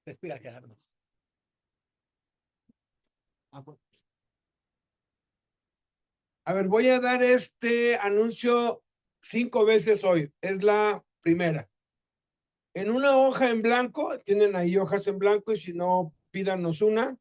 Respira, Gerardo. A ver, voy a dar este anuncio 5 veces hoy. Es la primera. En una hoja en blanco, tienen ahí hojas en blanco y si no, pídanos una.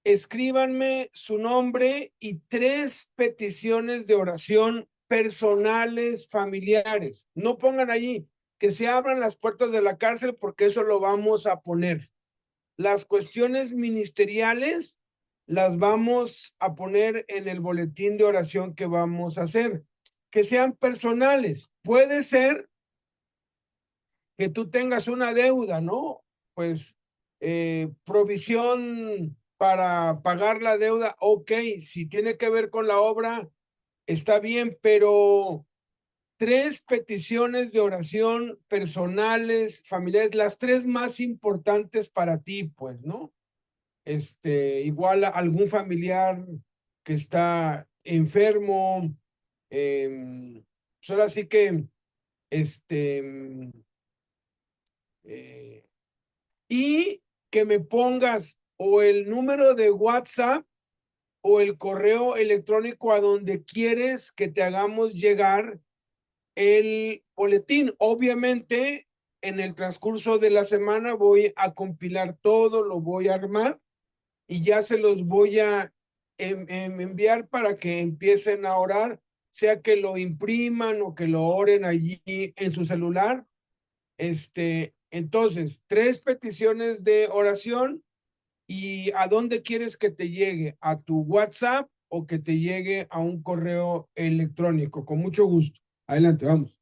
Escríbanme su nombre y 3 peticiones de oración personales, familiares. No pongan allí que se abran las puertas de la cárcel porque eso lo vamos a poner. Las cuestiones ministeriales las vamos a poner en el boletín de oración que vamos a hacer. Que sean personales. Puede ser que tú tengas una deuda, ¿no? Pues provisión para pagar la deuda, ok, si tiene que ver con la obra, está bien, pero 3 peticiones de oración personales, familiares, las 3 más importantes para ti, pues, ¿no? Igual a algún familiar que está enfermo, pues ahora sí que, y que me pongas o el número de WhatsApp o el correo electrónico a donde quieres que te hagamos llegar el boletín. Obviamente, en el transcurso de la semana voy a compilar todo, lo voy a armar y ya se los voy a enviar para que empiecen a orar, sea que lo impriman o que lo oren allí en su celular. Entonces, 3 peticiones de oración. ¿Y a dónde quieres que te llegue? ¿A tu WhatsApp o que te llegue a un correo electrónico? Con mucho gusto. Adelante, vamos.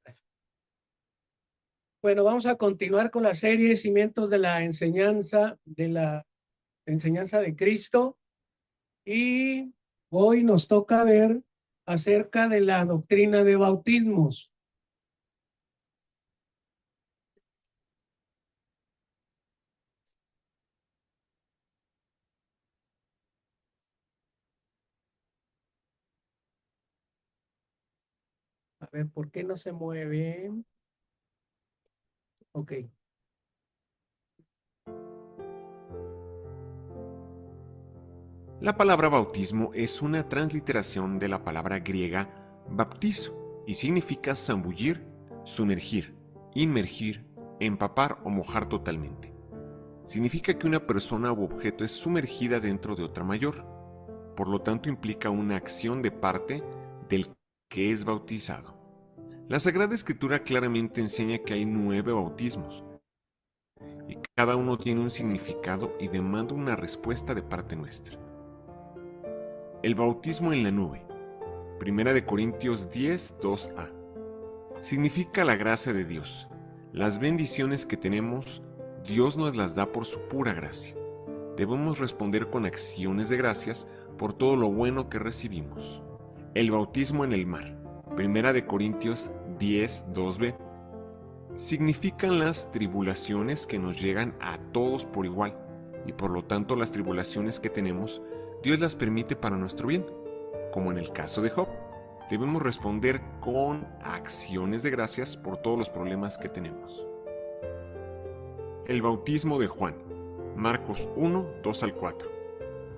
Bueno, vamos a continuar con la serie Cimientos de la enseñanza de Cristo. Y hoy nos toca ver acerca de la doctrina de bautismos. A ver, ¿por qué no se mueve? Ok. La palabra bautismo es una transliteración de la palabra griega baptizo y significa zambullir, sumergir, inmergir, empapar o mojar totalmente. Significa que una persona u objeto es sumergida dentro de otra mayor. Por lo tanto, implica una acción de parte del que es bautizado. La Sagrada Escritura claramente enseña que hay 9 bautismos y cada uno tiene un significado y demanda una respuesta de parte nuestra. El bautismo en la nube, 1 Corintios 10, 2a, significa la gracia de Dios. Las bendiciones que tenemos, Dios nos las da por su pura gracia. Debemos responder con acciones de gracias por todo lo bueno que recibimos. El bautismo en el mar, 1 Corintios 10, 2b, significan las tribulaciones que nos llegan a todos por igual, y por lo tanto las tribulaciones que tenemos, Dios las permite para nuestro bien. Como en el caso de Job, debemos responder con acciones de gracias por todos los problemas que tenemos. El bautismo de Juan, Marcos 1, 2 al 4,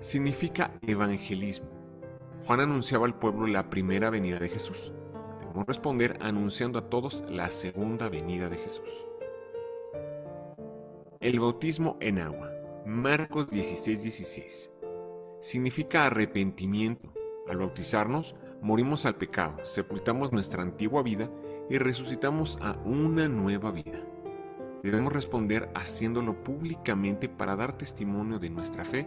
significa evangelismo. Juan anunciaba al pueblo la primera venida de Jesús. Debemos responder anunciando a todos la segunda venida de Jesús. El bautismo en agua, Marcos 16, 16, significa arrepentimiento. Al bautizarnos, morimos al pecado, sepultamos nuestra antigua vida y resucitamos a una nueva vida. Debemos responder haciéndolo públicamente para dar testimonio de nuestra fe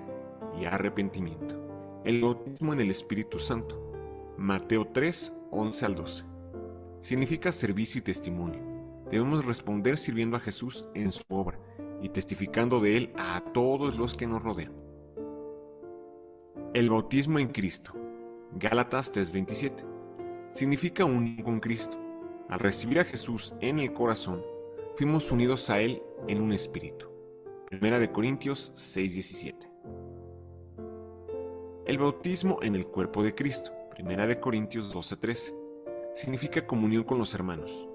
y arrepentimiento. El bautismo en el Espíritu Santo, Mateo 3, 11 al 12, significa servicio y testimonio. Debemos responder sirviendo a Jesús en su obra y testificando de Él a todos los que nos rodean. El bautismo en Cristo, Gálatas 3:27, significa unión con Cristo. Al recibir a Jesús en el corazón, fuimos unidos a Él en un espíritu. 1 Corintios 6:17. El bautismo en el cuerpo de Cristo, 1 Corintios 12:13, significa comunión con los hermanos.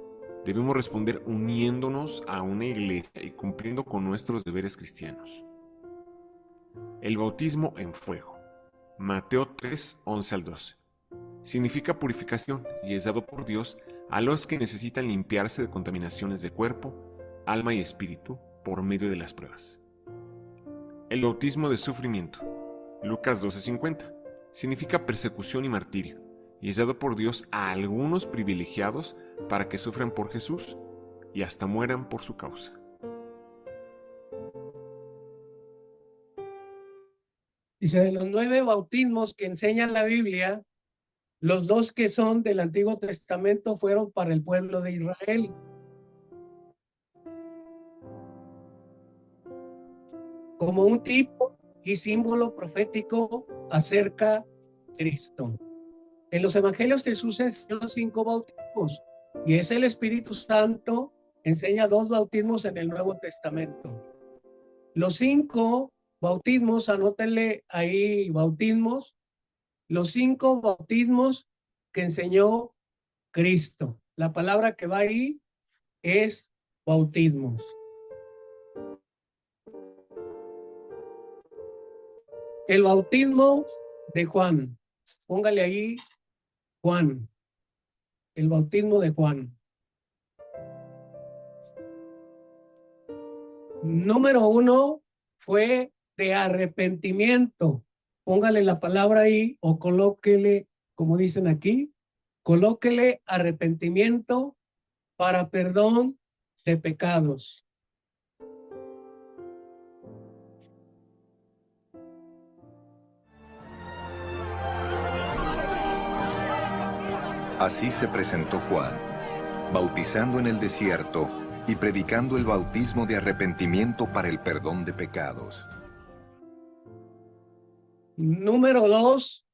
debemos responder uniéndonos a una iglesia y cumpliendo con nuestros deberes cristianos. El bautismo en fuego. Mateo 3, 11 al 12. Significa purificación y es dado por Dios a los que necesitan limpiarse de contaminaciones de cuerpo, alma y espíritu por medio de las pruebas. El bautismo de sufrimiento. Lucas 12:50. Significa persecución y martirio y es dado por Dios a algunos privilegiados para que sufran por Jesús y hasta mueran por su causa. Dice, de los 9 bautismos que enseñan la Biblia, los 2 que son del Antiguo Testamento fueron para el pueblo de Israel. Como un tipo y símbolo profético acerca de Cristo. En los evangelios Jesús enseñó 5 bautismos y es el Espíritu Santo enseña 2 bautismos en el Nuevo Testamento. Los 5 bautismos, anótenle ahí bautismos, los 5 bautismos que enseñó Cristo. La palabra que va ahí es bautismos. El bautismo de Juan. Póngale ahí Juan. El bautismo de Juan. Número 1 fue de arrepentimiento. Póngale la palabra ahí o colóquele, como dicen aquí, colóquele arrepentimiento para perdón de pecados. Así se presentó Juan, bautizando en el desierto y predicando el bautismo de arrepentimiento para el perdón de pecados. Número 2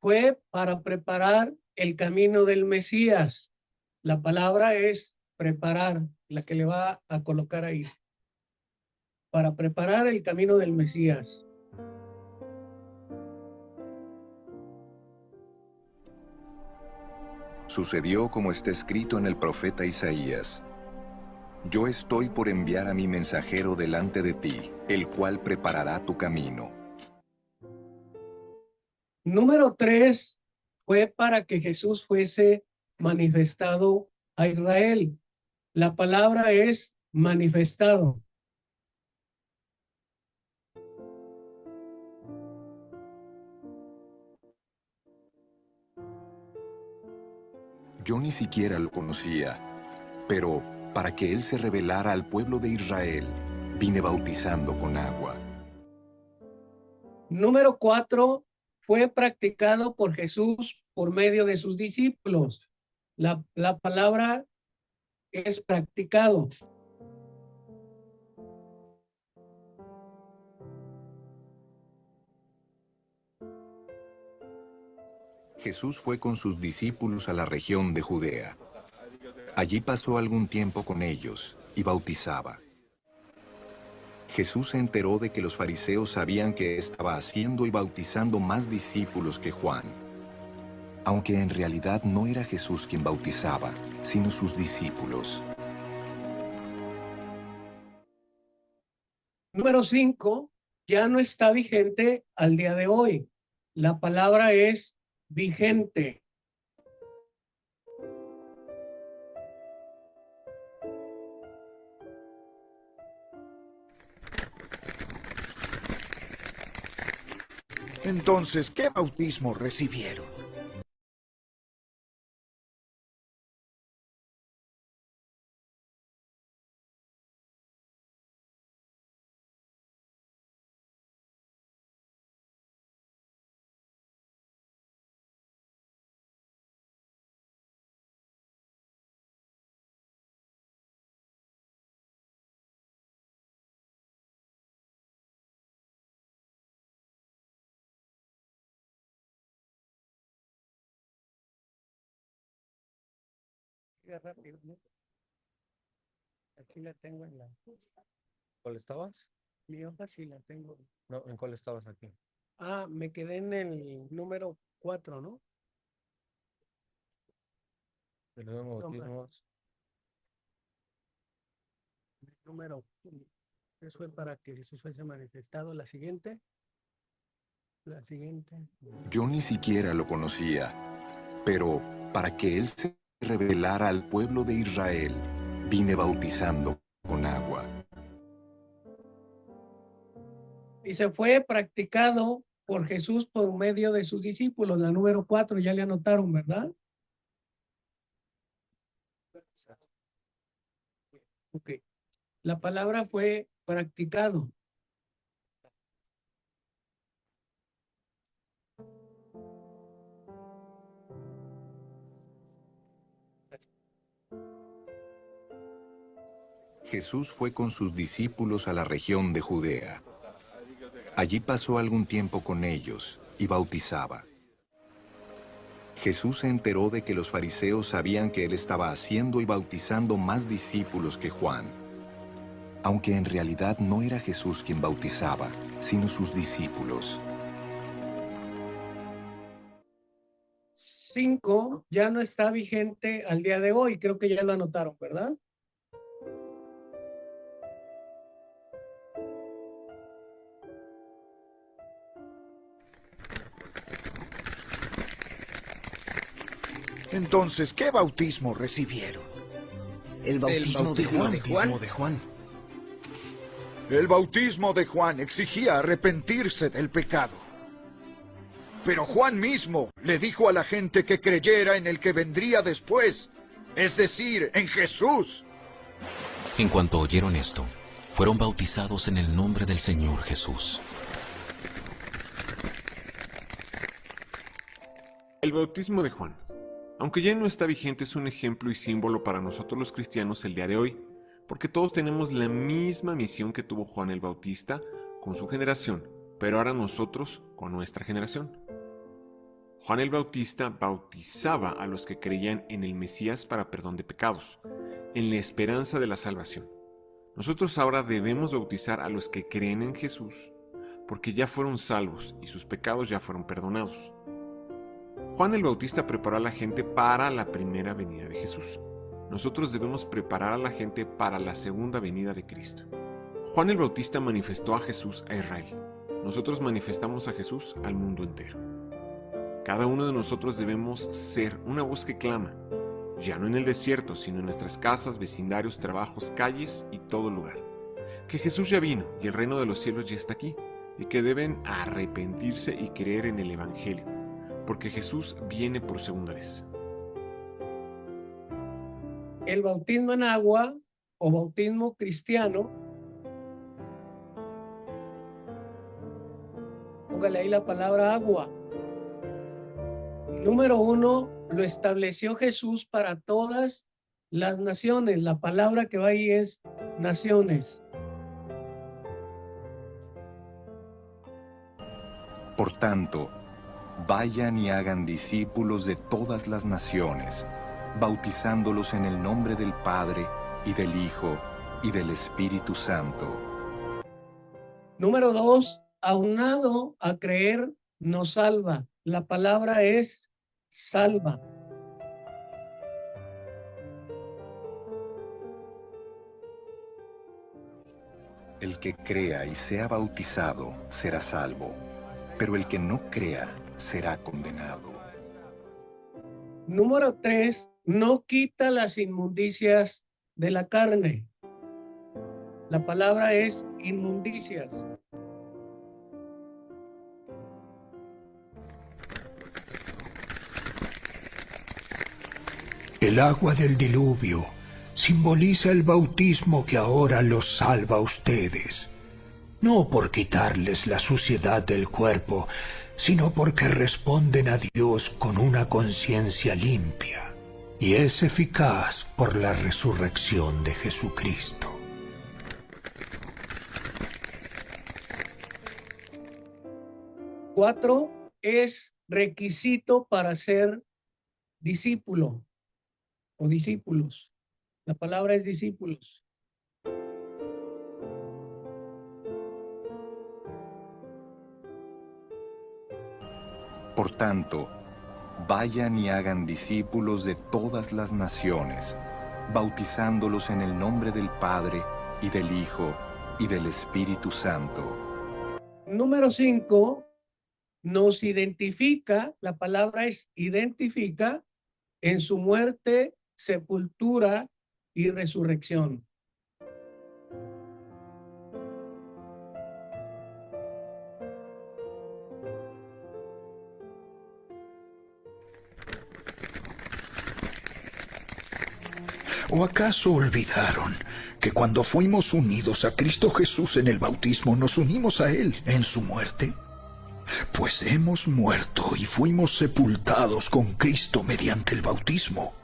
fue para preparar el camino del Mesías. La palabra es preparar, la que le va a colocar ahí. Para preparar el camino del Mesías. Sucedió como está escrito en el profeta Isaías. Yo estoy por enviar a mi mensajero delante de ti, el cual preparará tu camino. Número 3 fue para que Jesús fuese manifestado a Israel. La palabra es manifestado. Yo ni siquiera lo conocía, pero para que él se revelara al pueblo de Israel, vine bautizando con agua. Número 4 fue practicado por Jesús por medio de sus discípulos. La palabra es practicado. Jesús fue con sus discípulos a la región de Judea. Allí pasó algún tiempo con ellos y bautizaba. Jesús se enteró de que los fariseos sabían que estaba haciendo y bautizando más discípulos que Juan, aunque en realidad no era Jesús quien bautizaba, sino sus discípulos. Número 5 ya no está vigente al día de hoy. La palabra es vigente. Entonces, ¿qué bautismo recibieron? Rápido, ¿no? Aquí la tengo en la... ¿Cuál estabas? Mi hoja sí la tengo. No, ¿en cuál estabas aquí? Ah, me quedé en el número 4, ¿no? De los nuevos Toma. bautismos. número. Eso fue para que Jesús fuese manifestado. La siguiente. La siguiente. Yo ni siquiera lo conocía, pero para que él se revelara al pueblo de Israel, vine bautizando con agua. Y se fue practicado por Jesús por medio de sus discípulos. La número 4, ya le anotaron, ¿verdad? Ok. La palabra fue practicado. Jesús fue con sus discípulos a la región de Judea. Allí pasó algún tiempo con ellos y bautizaba. Jesús se enteró de que los fariseos sabían que él estaba haciendo y bautizando más discípulos que Juan, aunque en realidad no era Jesús quien bautizaba, sino sus discípulos. 5 ya no está vigente al día de hoy. Creo que ya lo anotaron, ¿verdad? Entonces, ¿qué bautismo recibieron? El bautismo de Juan. El bautismo de Juan exigía arrepentirse del pecado. Pero Juan mismo le dijo a la gente que creyera en el que vendría después, es decir, en Jesús. En cuanto oyeron esto, fueron bautizados en el nombre del Señor Jesús. El bautismo de Juan, aunque ya no está vigente, es un ejemplo y símbolo para nosotros los cristianos el día de hoy, porque todos tenemos la misma misión que tuvo Juan el Bautista con su generación, pero ahora nosotros con nuestra generación. Juan el Bautista bautizaba a los que creían en el Mesías para perdón de pecados, en la esperanza de la salvación. Nosotros ahora debemos bautizar a los que creen en Jesús, porque ya fueron salvos y sus pecados ya fueron perdonados. Juan el Bautista preparó a la gente para la primera venida de Jesús. Nosotros debemos preparar a la gente para la segunda venida de Cristo. Juan el Bautista manifestó a Jesús a Israel. Nosotros manifestamos a Jesús al mundo entero. Cada uno de nosotros debemos ser una voz que clama, ya no en el desierto, sino en nuestras casas, vecindarios, trabajos, calles y todo lugar. Que Jesús ya vino y el reino de los cielos ya está aquí, y que deben arrepentirse y creer en el Evangelio, porque Jesús viene por segunda vez. El bautismo en agua o bautismo cristiano, póngale ahí la palabra agua. Número 1, lo estableció Jesús para todas las naciones. La palabra que va ahí es naciones. Por tanto, vayan y hagan discípulos de todas las naciones, bautizándolos en el nombre del Padre, y del Hijo, y del Espíritu Santo. Número 2, aunado a creer nos salva. La palabra es salva. El que crea y sea bautizado será salvo, pero el que no crea será condenado. Número 3, no quita las inmundicias de la carne. La palabra es inmundicias. El agua del diluvio simboliza el bautismo que ahora los salva a ustedes, no por quitarles la suciedad del cuerpo, sino porque responden a Dios con una conciencia limpia, y es eficaz por la resurrección de Jesucristo. Cuatro, es requisito para ser discípulo o discípulos. La palabra es discípulos. Por tanto, vayan y hagan discípulos de todas las naciones, bautizándolos en el nombre del Padre, y del Hijo, y del Espíritu Santo. Número 5, nos identifica, la palabra es identifica, en su muerte, sepultura y resurrección. ¿O acaso olvidaron que cuando fuimos unidos a Cristo Jesús en el bautismo, nos unimos a Él en su muerte? Pues hemos muerto y fuimos sepultados con Cristo mediante el bautismo.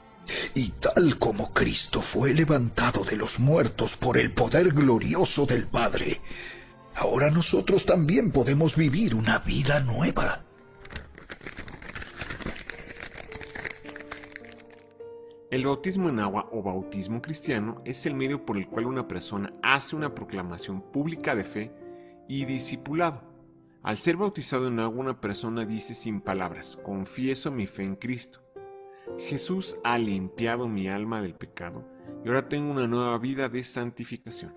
Y tal como Cristo fue levantado de los muertos por el poder glorioso del Padre, ahora nosotros también podemos vivir una vida nueva. El bautismo en agua o bautismo cristiano es el medio por el cual una persona hace una proclamación pública de fe y discipulado. Al ser bautizado en agua, una persona dice sin palabras: confieso mi fe en Cristo. Jesús ha limpiado mi alma del pecado y ahora tengo una nueva vida de santificación.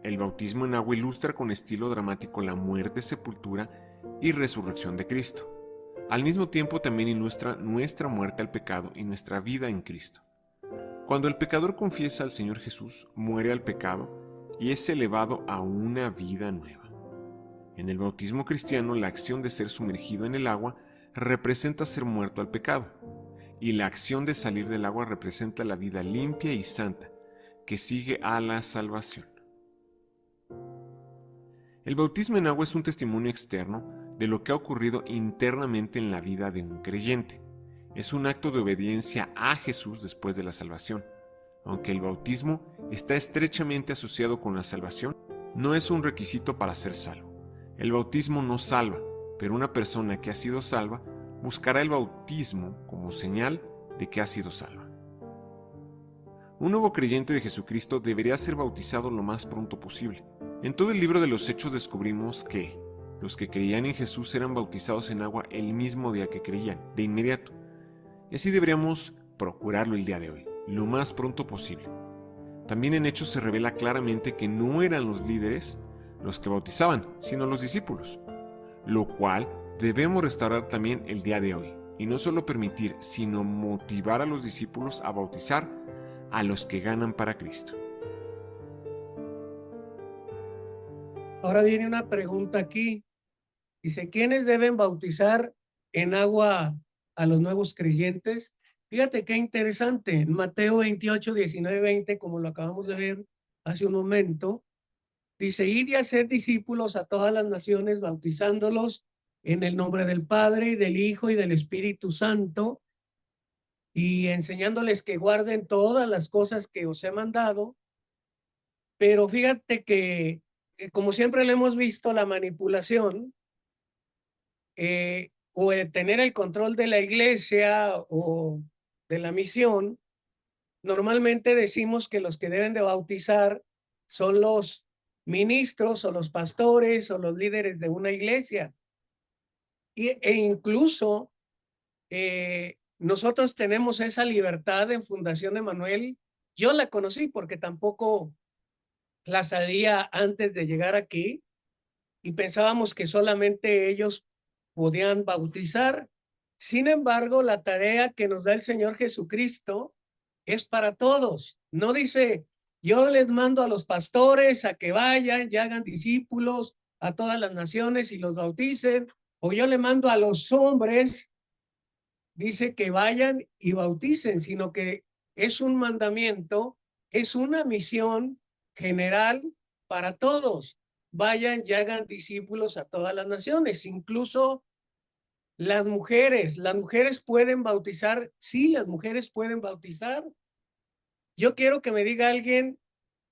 El bautismo en agua ilustra con estilo dramático la muerte, sepultura y resurrección de Cristo. Al mismo tiempo también ilustra nuestra muerte al pecado y nuestra vida en Cristo. Cuando el pecador confiesa al Señor Jesús, muere al pecado y es elevado a una vida nueva. En el bautismo cristiano, la acción de ser sumergido en el agua representa ser muerto al pecado, y la acción de salir del agua representa la vida limpia y santa que sigue a la salvación. El bautismo en agua es un testimonio externo de lo que ha ocurrido internamente en la vida de un creyente. Es un acto de obediencia a Jesús después de la salvación. Aunque el bautismo está estrechamente asociado con la salvación, no es un requisito para ser salvo. El bautismo no salva, pero una persona que ha sido salva buscará el bautismo como señal de que ha sido salva. Un nuevo creyente de Jesucristo debería ser bautizado lo más pronto posible. En todo el libro de los Hechos descubrimos que los que creían en Jesús eran bautizados en agua el mismo día que creían, de inmediato. Y así deberíamos procurarlo el día de hoy, lo más pronto posible. También en Hechos se revela claramente que no eran los líderes los que bautizaban, sino los discípulos, lo cual debemos restaurar también el día de hoy, y no solo permitir, sino motivar a los discípulos a bautizar a los que ganan para Cristo. Ahora viene una pregunta aquí. Dice, ¿quiénes deben bautizar en agua a los nuevos creyentes? Fíjate qué interesante. En Mateo 28, 19, 20, como lo acabamos de ver hace un momento, dice, id y hacer discípulos a todas las naciones, bautizándolos en el nombre del Padre, y del Hijo, y del Espíritu Santo, y enseñándoles que guarden todas las cosas que os he mandado. Pero fíjate que, como siempre lo hemos visto, la manipulación, o el tener el control de la iglesia o de la misión, normalmente decimos que los que deben de bautizar son los ministros o los pastores o los líderes de una iglesia. E incluso nosotros tenemos esa libertad en Fundación Emanuel. Yo la conocí porque tampoco la sabía antes de llegar aquí y pensábamos que solamente ellos podían bautizar. Sin embargo, la tarea que nos da el Señor Jesucristo es para todos. No dice, yo les mando a los pastores a que vayan y hagan discípulos a todas las naciones y los bauticen, o yo le mando a los hombres, dice que vayan y bauticen, sino que es un mandamiento, es una misión general para todos. Vayan y hagan discípulos a todas las naciones, incluso las mujeres pueden bautizar. Sí, las mujeres pueden bautizar. Yo quiero que me diga alguien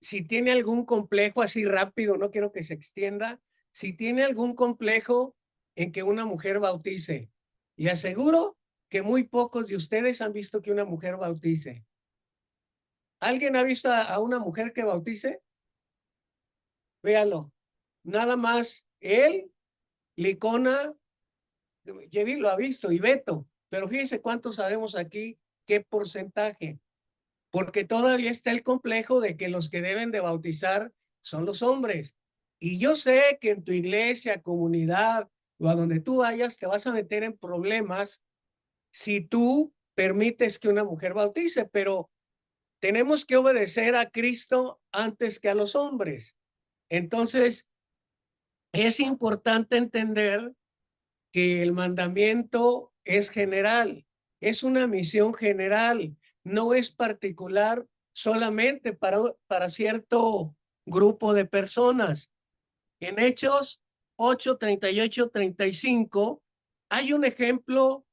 si tiene algún complejo, así rápido, no quiero que se extienda, si tiene algún complejo en que una mujer bautice. Le aseguro que muy pocos de ustedes han visto que una mujer bautice. ¿Alguien ha visto a una mujer que bautice? Véalo. Nada más él, Licona, Yevi lo ha visto, y Beto. Pero fíjense cuántos sabemos aquí, qué porcentaje. porque todavía está el complejo de que los que deben de bautizar son los hombres. Y yo sé que en tu iglesia, comunidad o a donde tú vayas te vas a meter en problemas si tú permites que una mujer bautice, pero tenemos que obedecer a Cristo antes que a los hombres. Entonces, es importante entender que el mandamiento es general, es una misión general, no es particular solamente para cierto grupo de personas. En Hechos 8, 38, 35, hay un ejemplo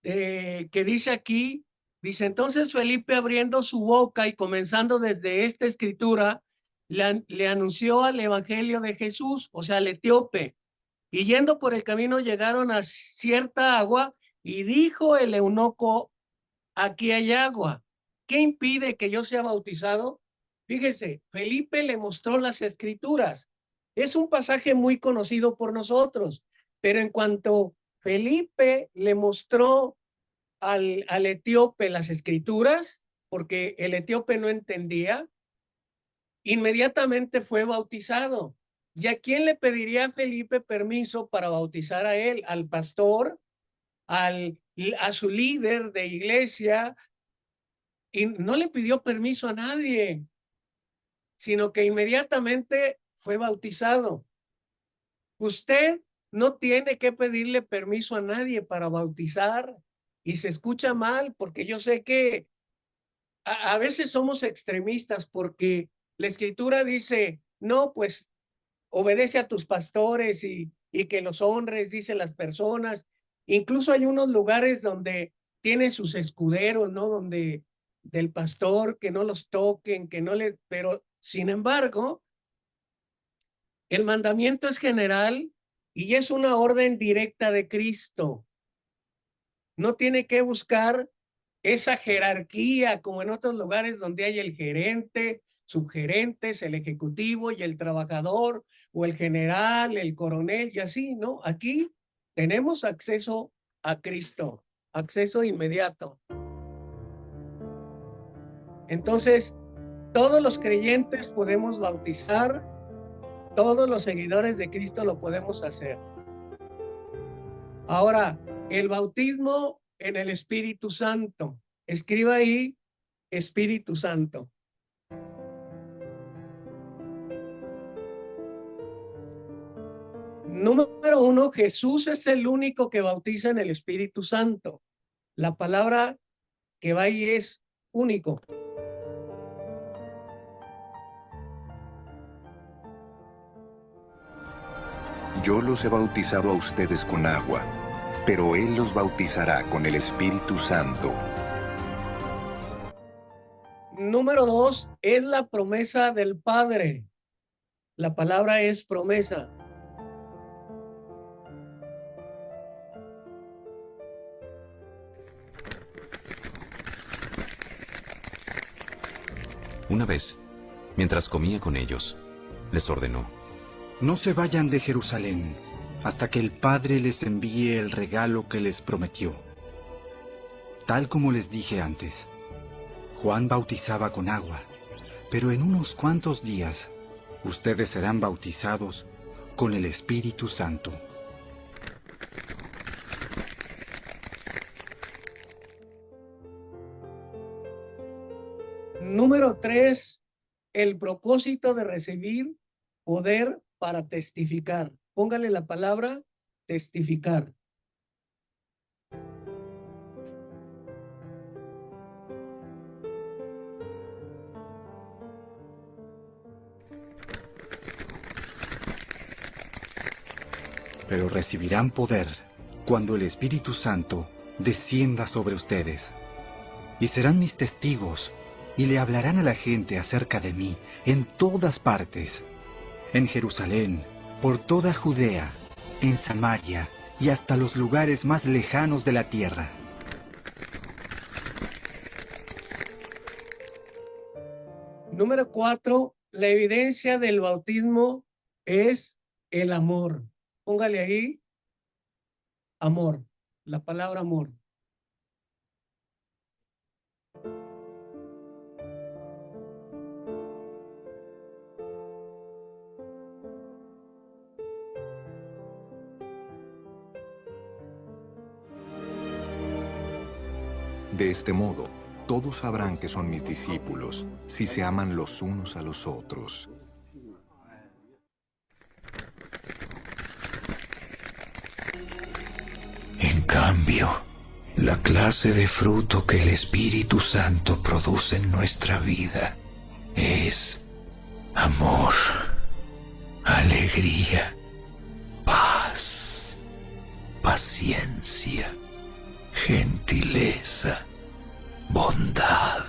que dice aquí, dice, entonces Felipe abriendo su boca y comenzando desde esta escritura, le anunció al evangelio de Jesús, o sea, al etíope, y yendo por el camino llegaron a cierta agua y dijo el eunuco, aquí hay agua. ¿Qué impide que yo sea bautizado? Fíjese, Felipe le mostró las escrituras. Es un pasaje muy conocido por nosotros, pero en cuanto Felipe le mostró al etíope las escrituras, porque el etíope no entendía, inmediatamente fue bautizado. ¿Y a quién le pediría a Felipe permiso para bautizar a él? Al pastor, a su líder de iglesia, y no le pidió permiso a nadie, sino que inmediatamente fue bautizado. Usted no tiene que pedirle permiso a nadie para bautizar, y se escucha mal, porque yo sé que a veces somos extremistas, porque la escritura dice, no, pues obedece a tus pastores y que los honres, dicen las personas. Incluso hay unos lugares donde tiene sus escuderos, ¿no? Donde del pastor, que no los toquen, que no les, pero sin embargo, el mandamiento es general y es una orden directa de Cristo. No tiene que buscar esa jerarquía como en otros lugares donde hay el gerente, subgerentes, el ejecutivo y el trabajador, o el general, el coronel y así, ¿no? Aquí tenemos acceso a Cristo, acceso inmediato. Entonces, todos los creyentes podemos bautizar, todos los seguidores de Cristo lo podemos hacer. Ahora, el bautismo en el Espíritu Santo. Escriba ahí Espíritu Santo. Número 1, Jesús es el único que bautiza en el Espíritu Santo. La palabra que va ahí es único. Yo los he bautizado a ustedes con agua, pero Él los bautizará con el Espíritu Santo. Número 2, es la promesa del Padre. La palabra es promesa. Una vez, mientras comía con ellos, les ordenó: No se vayan de Jerusalén hasta que el Padre les envíe el regalo que les prometió. Tal como les dije antes, Juan bautizaba con agua, pero en unos cuantos días ustedes serán bautizados con el Espíritu Santo. Número 3, el propósito de recibir poder para testificar. Póngale la palabra testificar. Pero recibirán poder cuando el Espíritu Santo descienda sobre ustedes. Y serán mis testigos, y le hablarán a la gente acerca de mí en todas partes, en Jerusalén, por toda Judea, en Samaria y hasta los lugares más lejanos de la tierra. Número 4, la evidencia del bautismo es el amor. Póngale ahí amor, la palabra amor. De este modo, todos sabrán que son mis discípulos si se aman los unos a los otros. En cambio, la clase de fruto que el Espíritu Santo produce en nuestra vida es amor, alegría, paz, paciencia, gentileza, bondad,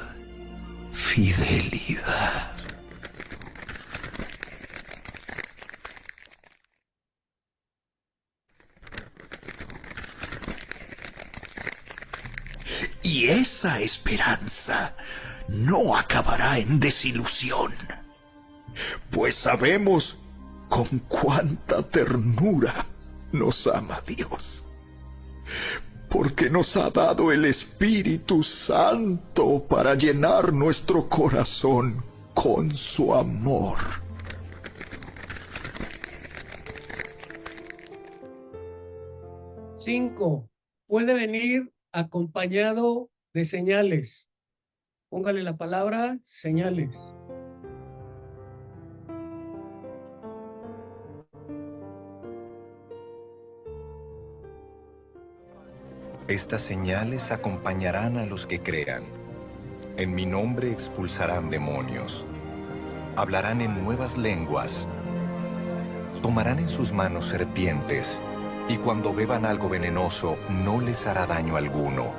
fidelidad. Y esa esperanza no acabará en desilusión, pues sabemos con cuánta ternura nos ama Dios, porque nos ha dado el Espíritu Santo para llenar nuestro corazón con su amor. Cinco, puede venir acompañado de señales. Póngale la palabra señales. Estas señales acompañarán a los que crean. En mi nombre expulsarán demonios. Hablarán en nuevas lenguas. Tomarán en sus manos serpientes. Y cuando beban algo venenoso, no les hará daño alguno.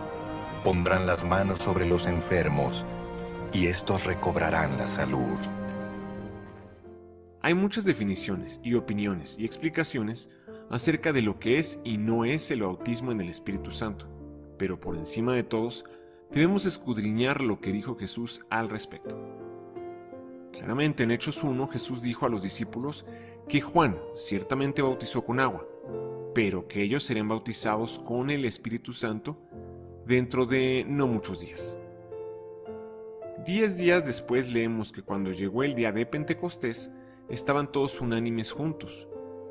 Pondrán las manos sobre los enfermos, y estos recobrarán la salud. Hay muchas definiciones y opiniones y explicaciones acerca de lo que es y no es el bautismo en el Espíritu Santo, pero por encima de todos, debemos escudriñar lo que dijo Jesús al respecto. Claramente en Hechos 1, Jesús dijo a los discípulos que Juan ciertamente bautizó con agua, pero que ellos serían bautizados con el Espíritu Santo dentro de no muchos días. 10 días después leemos que cuando llegó el día de Pentecostés, estaban todos unánimes juntos,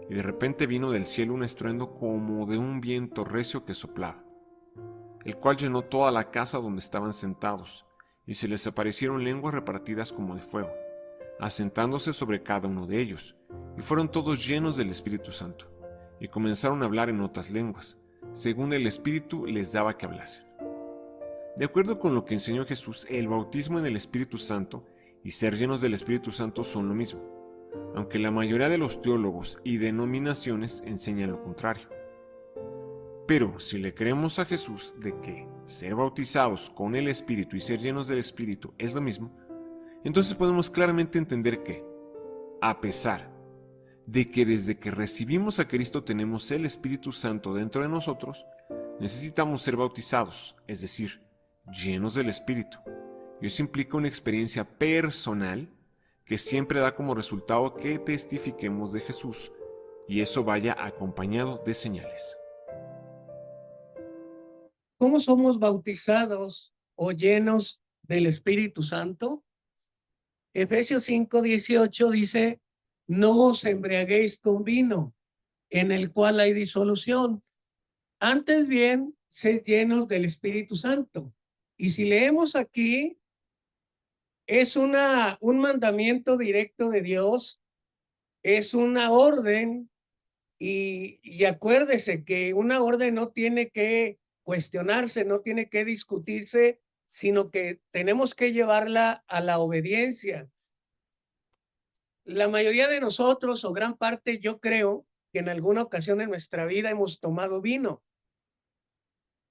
y de repente vino del cielo un estruendo como de un viento recio que soplaba, el cual llenó toda la casa donde estaban sentados, y se les aparecieron lenguas repartidas como de fuego, asentándose sobre cada uno de ellos, y fueron todos llenos del Espíritu Santo, y comenzaron a hablar en otras lenguas, según el Espíritu les daba que hablasen. De acuerdo con lo que enseñó Jesús, el bautismo en el Espíritu Santo y ser llenos del Espíritu Santo son lo mismo, aunque la mayoría de los teólogos y denominaciones enseñan lo contrario. Pero si le creemos a Jesús de que ser bautizados con el Espíritu y ser llenos del Espíritu es lo mismo, entonces podemos claramente entender que, a pesar de que desde que recibimos a Cristo tenemos el Espíritu Santo dentro de nosotros, necesitamos ser bautizados, es decir, llenos del Espíritu. Y eso implica una experiencia personal que siempre da como resultado que testifiquemos de Jesús, y eso vaya acompañado de señales. ¿Cómo somos bautizados o llenos del Espíritu Santo? Efesios 5:18 dice: no os embriaguéis con vino, en el cual hay disolución. Antes bien, sed llenos del Espíritu Santo. Y si leemos aquí, es un mandamiento directo de Dios, es una orden, y acuérdese que una orden no tiene que cuestionarse, no tiene que discutirse, sino que tenemos que llevarla a la obediencia. La mayoría de nosotros, o gran parte, yo creo que en alguna ocasión en nuestra vida hemos tomado vino.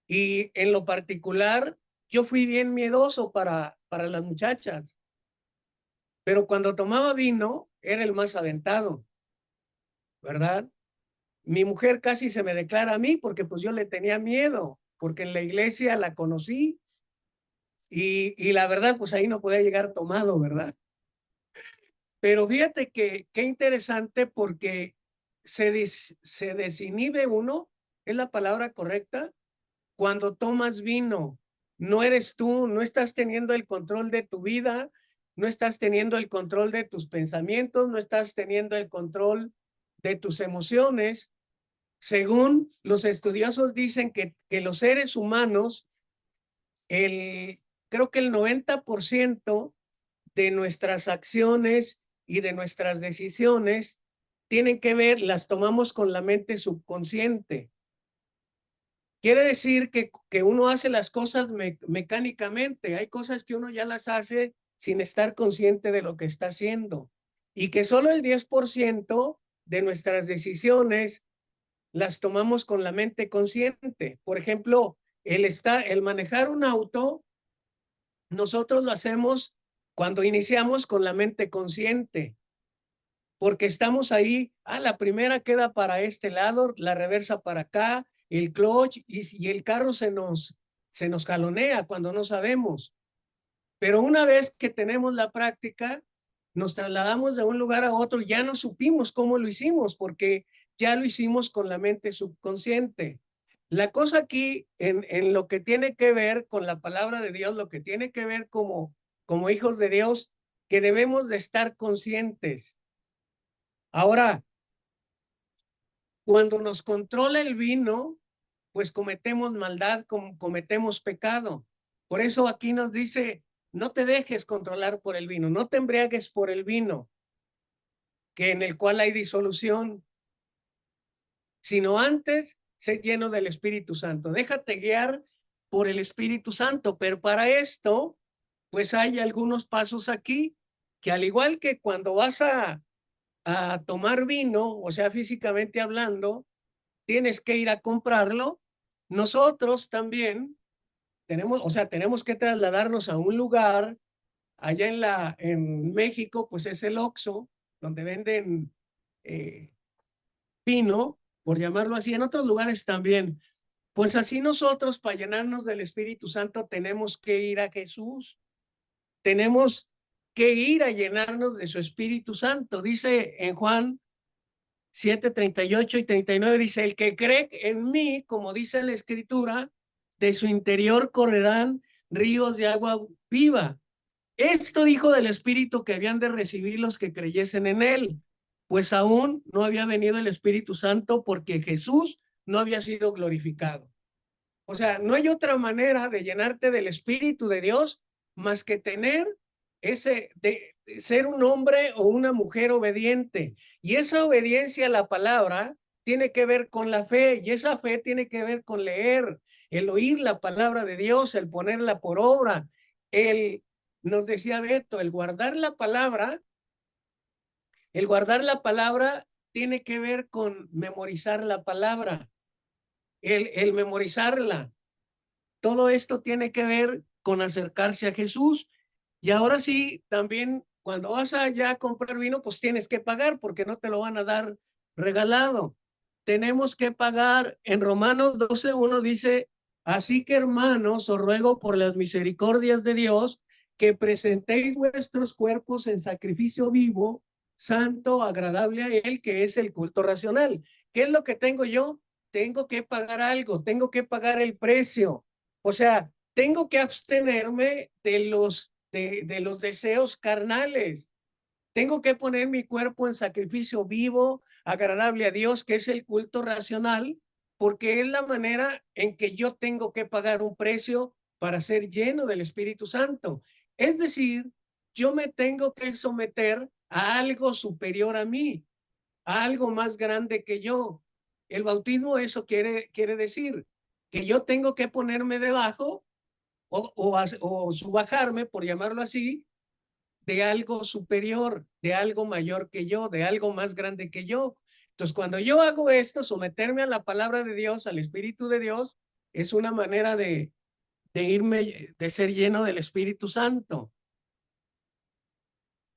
Y en lo particular, yo fui bien miedoso para las muchachas. Pero cuando tomaba vino, era el más aventado, ¿verdad? Mi mujer casi se me declara a mí porque pues yo le tenía miedo, porque en la iglesia la conocí. Y la verdad, pues ahí no podía llegar tomado, ¿verdad? Pero fíjate que qué interesante, porque se desinhibe uno, es la palabra correcta, cuando tomas vino. No eres tú, no estás teniendo el control de tu vida, no estás teniendo el control de tus pensamientos, no estás teniendo el control de tus emociones. Según los estudiosos dicen que los seres humanos creo que el 90% de nuestras acciones y de nuestras decisiones tienen que ver, las tomamos con la mente subconsciente. Quiere decir que uno hace las cosas mecánicamente. Hay cosas que uno ya las hace sin estar consciente de lo que está haciendo. Y que solo el 10% de nuestras decisiones las tomamos con la mente consciente. Por ejemplo, el manejar un auto, nosotros lo hacemos cuando iniciamos con la mente consciente. Porque estamos ahí, la primera queda para este lado, la reversa para acá, el clutch, y el carro se nos jalonea cuando no sabemos. Pero una vez que tenemos la práctica, nos trasladamos de un lugar a otro, ya no supimos cómo lo hicimos, porque ya lo hicimos con la mente subconsciente. La cosa aquí, en lo que tiene que ver con la palabra de Dios, lo que tiene que ver como hijos de Dios, que debemos de estar conscientes. Ahora, cuando nos controla el vino, pues cometemos maldad, cometemos pecado. Por eso aquí nos dice, no te dejes controlar por el vino, no te embriagues por el vino, que en el cual hay disolución, sino antes sé lleno del Espíritu Santo. Déjate guiar por el Espíritu Santo, pero para esto, pues hay algunos pasos aquí, que al igual que cuando vas a tomar vino, o sea, físicamente hablando, tienes que ir a comprarlo. Nosotros también tenemos que trasladarnos a un lugar, allá en México, pues es el Oxxo, donde venden vino, por llamarlo así, en otros lugares también. Pues así nosotros, para llenarnos del Espíritu Santo, tenemos que ir a Jesús. Tenemos que ir a llenarnos de su Espíritu Santo. Dice en Juan 7:38 y 39, dice, el que cree en mí, como dice la Escritura, de su interior correrán ríos de agua viva. Esto dijo del Espíritu que habían de recibir los que creyesen en él, pues aún no había venido el Espíritu Santo porque Jesús no había sido glorificado. O sea, no hay otra manera de llenarte del Espíritu de Dios más que tener de ser un hombre o una mujer obediente. Y esa obediencia a la palabra tiene que ver con la fe, y esa fe tiene que ver con leer, el oír la palabra de Dios, el ponerla por obra, nos decía Beto, el guardar la palabra tiene que ver con memorizar la palabra, el memorizarla. Todo esto tiene que ver con acercarse a Jesús. Y ahora sí, también cuando vas allá a comprar vino, pues tienes que pagar porque no te lo van a dar regalado. Tenemos que pagar. En Romanos 12:1 dice, así que hermanos, os ruego por las misericordias de Dios que presentéis vuestros cuerpos en sacrificio vivo, santo, agradable a Él, que es el culto racional. ¿Qué es lo que tengo yo? Tengo que pagar algo, tengo que pagar el precio. O sea, tengo que abstenerme de los deseos carnales. Tengo que poner mi cuerpo en sacrificio vivo, agradable a Dios, que es el culto racional, porque es la manera en que yo tengo que pagar un precio para ser lleno del Espíritu Santo. Es decir, yo me tengo que someter a algo superior a mí, a algo más grande que yo. El bautismo eso quiere decir, que yo tengo que ponerme debajo o subajarme, por llamarlo así, de algo superior, de algo mayor que yo, de algo más grande que yo. Entonces, cuando yo hago esto, someterme a la palabra de Dios, al Espíritu de Dios, es una manera de ser lleno del Espíritu Santo.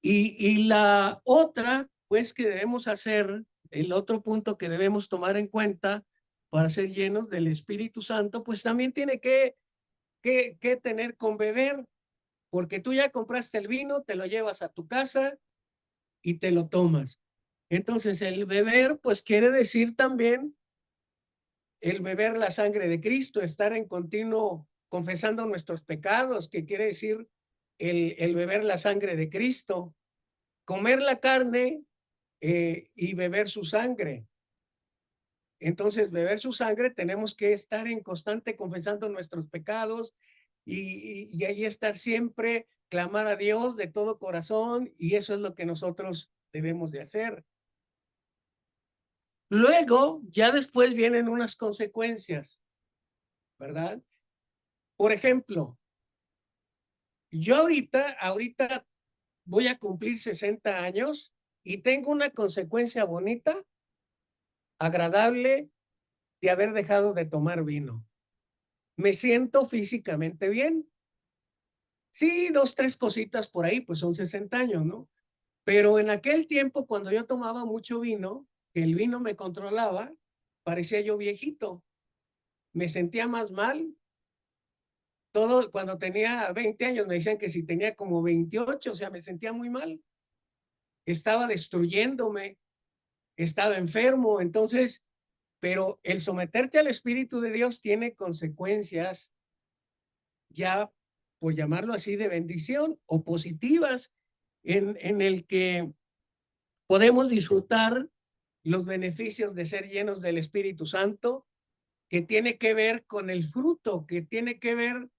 Y la otra, pues, que debemos hacer, el otro punto que debemos tomar en cuenta para ser llenos del Espíritu Santo, pues también tiene que tener con beber, porque tú ya compraste el vino, te lo llevas a tu casa y te lo tomas. Entonces el beber, pues quiere decir también el beber la sangre de Cristo, estar en continuo confesando nuestros pecados, que quiere decir el beber la sangre de Cristo, comer la carne y beber su sangre. Entonces, beber su sangre, tenemos que estar en constante confesando nuestros pecados y ahí estar siempre, clamar a Dios de todo corazón, y eso es lo que nosotros debemos de hacer. Luego, ya después vienen unas consecuencias, ¿verdad? Por ejemplo, yo ahorita voy a cumplir 60 años y tengo una consecuencia bonita, agradable, de haber dejado de tomar vino. Me siento físicamente bien. Sí, 2, 3 cositas por ahí, pues son 60 años, ¿no? Pero en aquel tiempo, cuando yo tomaba mucho vino, que el vino me controlaba, parecía yo viejito. Me sentía más mal. Todo, cuando tenía 20 años me decían que si tenía como 28, o sea, me sentía muy mal. Estaba destruyéndome, estaba enfermo, entonces, pero el someterte al Espíritu de Dios tiene consecuencias, ya por llamarlo así, de bendición o positivas, en el que podemos disfrutar los beneficios de ser llenos del Espíritu Santo, que tiene que ver con el fruto, que tiene que ver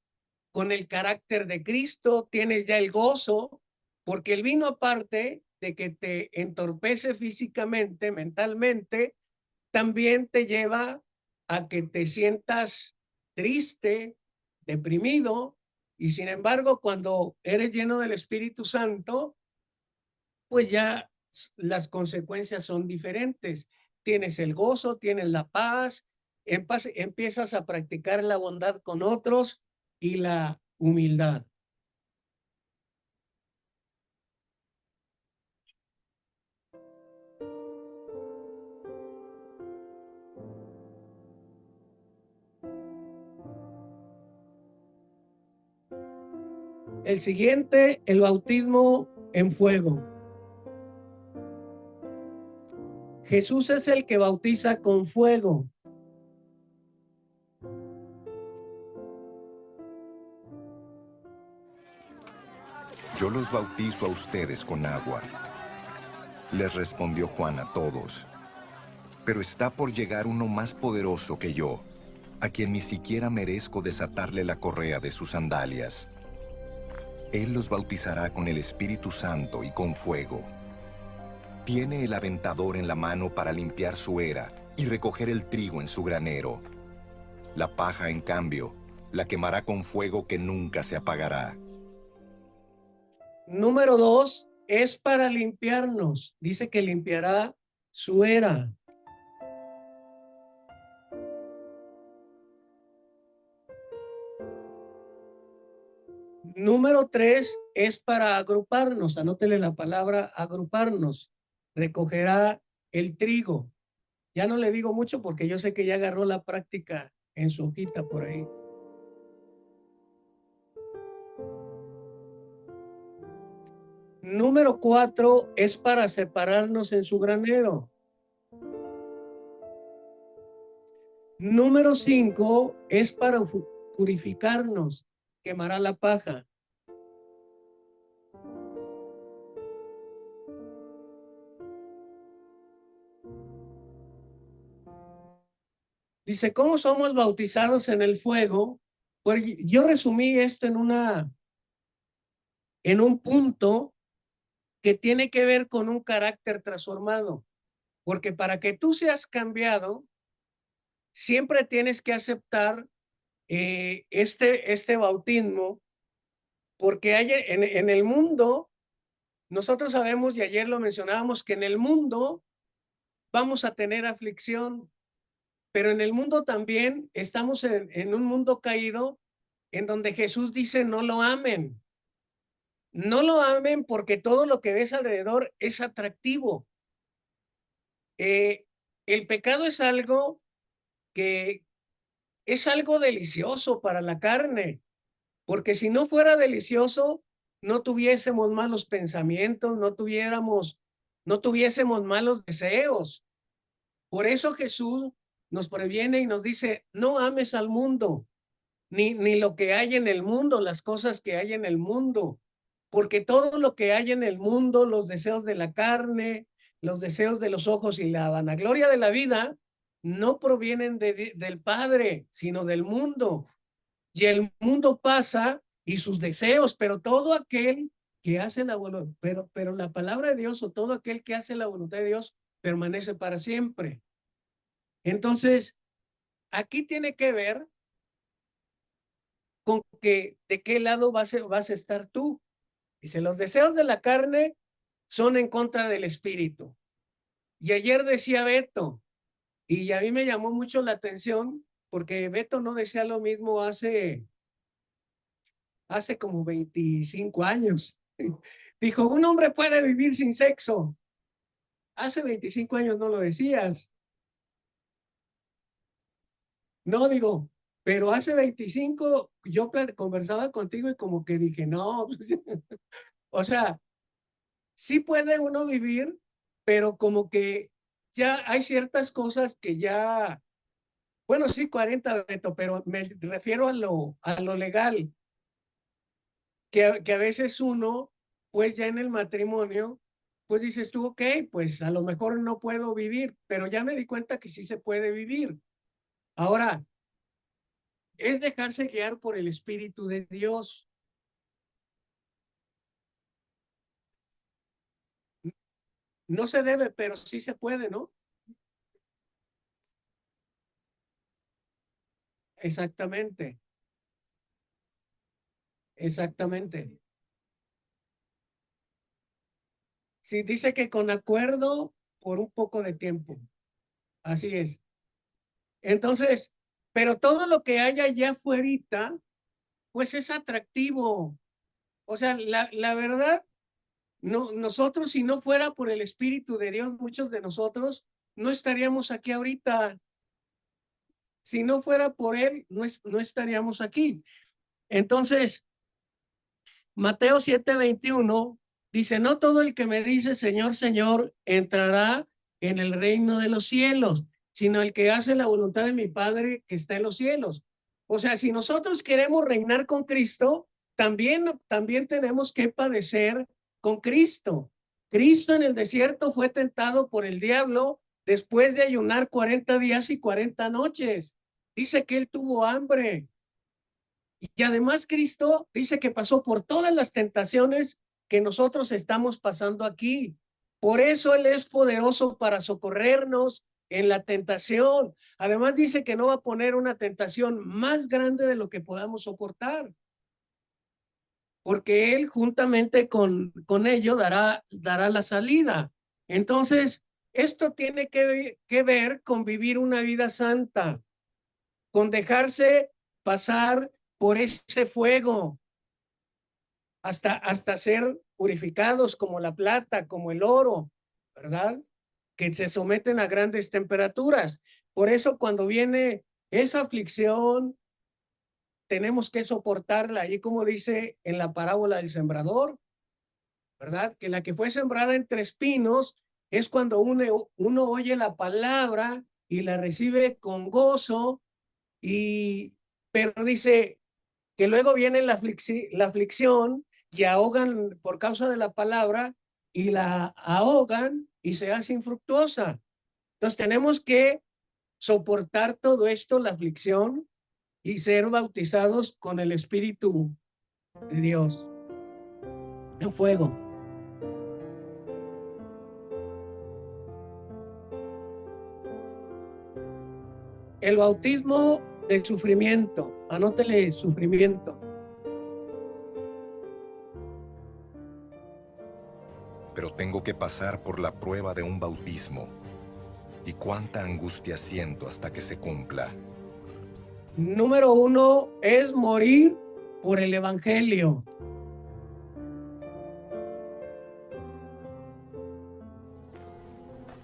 con el carácter de Cristo. Tienes ya el gozo, porque el vino, aparte de que te entorpece físicamente, mentalmente, también te lleva a que te sientas triste, deprimido, y sin embargo, cuando eres lleno del Espíritu Santo, pues ya las consecuencias son diferentes. Tienes el gozo, tienes la paz, empiezas a practicar la bondad con otros y la humildad. El siguiente, el bautismo en fuego. Jesús es el que bautiza con fuego. Yo los bautizo a ustedes con agua. Les respondió Juan a todos. Pero está por llegar uno más poderoso que yo, a quien ni siquiera merezco desatarle la correa de sus sandalias. Él los bautizará con el Espíritu Santo y con fuego. Tiene el aventador en la mano para limpiar su era y recoger el trigo en su granero. La paja, en cambio, la quemará con fuego que nunca se apagará. Número 2, es para limpiarnos. Dice que limpiará su era. Número 3 es para agruparnos. Anótele la palabra agruparnos. Recogerá el trigo. Ya no le digo mucho porque yo sé que ya agarró la práctica en su hojita por ahí. Número 4 es para separarnos en su granero. Número 5 es para purificarnos. Quemará la paja. Dice, ¿cómo somos bautizados en el fuego? Pues yo resumí esto en un punto que tiene que ver con un carácter transformado. Porque para que tú seas cambiado, siempre tienes que aceptar este bautismo, porque hay en el mundo, nosotros sabemos, y ayer lo mencionábamos, que en el mundo vamos a tener aflicción, pero en el mundo también estamos en un mundo caído en donde Jesús dice no lo amen. No lo amen porque todo lo que ves alrededor es atractivo. El pecado es algo que es algo delicioso para la carne, porque si no fuera delicioso, no tuviésemos malos pensamientos, no tuviésemos malos deseos. Por eso Jesús nos previene y nos dice, no ames al mundo, ni lo que hay en el mundo, las cosas que hay en el mundo, porque todo lo que hay en el mundo, los deseos de la carne, los deseos de los ojos y la vanagloria de la vida, no provienen del Padre, sino del mundo. y el mundo pasa y sus deseos, pero todo aquel que hace la voluntad, pero la palabra de Dios o todo aquel que hace la voluntad de Dios permanece para siempre. Entonces, aquí tiene que ver con que de qué lado vas a estar tú. Dice, los deseos de la carne son en contra del espíritu. Y ayer decía Beto, y a mí me llamó mucho la atención, porque Beto no decía lo mismo hace como 25 años. Dijo, un hombre puede vivir sin sexo. Hace 25 años no lo decías. No, digo, pero hace 25 yo conversaba contigo y como que dije, no, o sea, sí puede uno vivir, pero como que ya hay ciertas cosas que ya, bueno, sí, 40, Beto, pero me refiero a lo legal, que a veces uno, pues ya en el matrimonio, pues dices tú, ok, pues a lo mejor no puedo vivir, pero ya me di cuenta que sí se puede vivir. Ahora, es dejarse guiar por el Espíritu de Dios. No se debe, pero sí se puede, ¿no? Exactamente. Exactamente. Sí, dice que con acuerdo por un poco de tiempo. Así es. Entonces, pero todo lo que haya allá afuera, pues es atractivo. O sea, la verdad, no, nosotros si no fuera por el Espíritu de Dios, muchos de nosotros no estaríamos aquí ahorita. Si no fuera por Él, no estaríamos aquí. Entonces, Mateo 7:21 dice, no todo el que me dice Señor, Señor, entrará en el reino de los cielos, sino el que hace la voluntad de mi Padre que está en los cielos. O sea, si nosotros queremos reinar con Cristo, también tenemos que padecer con Cristo. Cristo en el desierto fue tentado por el diablo después de ayunar 40 días y 40 noches. Dice que él tuvo hambre. Y además Cristo dice que pasó por todas las tentaciones que nosotros estamos pasando aquí. Por eso Él es poderoso para socorrernos en la tentación. Además dice que no va a poner una tentación más grande de lo que podamos soportar. Porque Él juntamente con ello dará la salida. Entonces, esto tiene que ver con vivir una vida santa, con dejarse pasar por ese fuego hasta ser purificados como la plata, como el oro, ¿verdad? Que se someten a grandes temperaturas. Por eso cuando viene esa aflicción, tenemos que soportarla. Y como dice en la parábola del sembrador, ¿verdad? Que la que fue sembrada entre espinos es cuando uno oye la palabra y la recibe con gozo, pero dice, que luego viene la aflicción y ahogan por causa de la palabra y la ahogan y se hace infructuosa. Entonces tenemos que soportar todo esto, la aflicción, y ser bautizados con el Espíritu de Dios en fuego. El bautismo de sufrimiento, anótele sufrimiento. Pero tengo que pasar por la prueba de un bautismo. Y cuánta angustia siento hasta que se cumpla. Número 1 es morir por el Evangelio.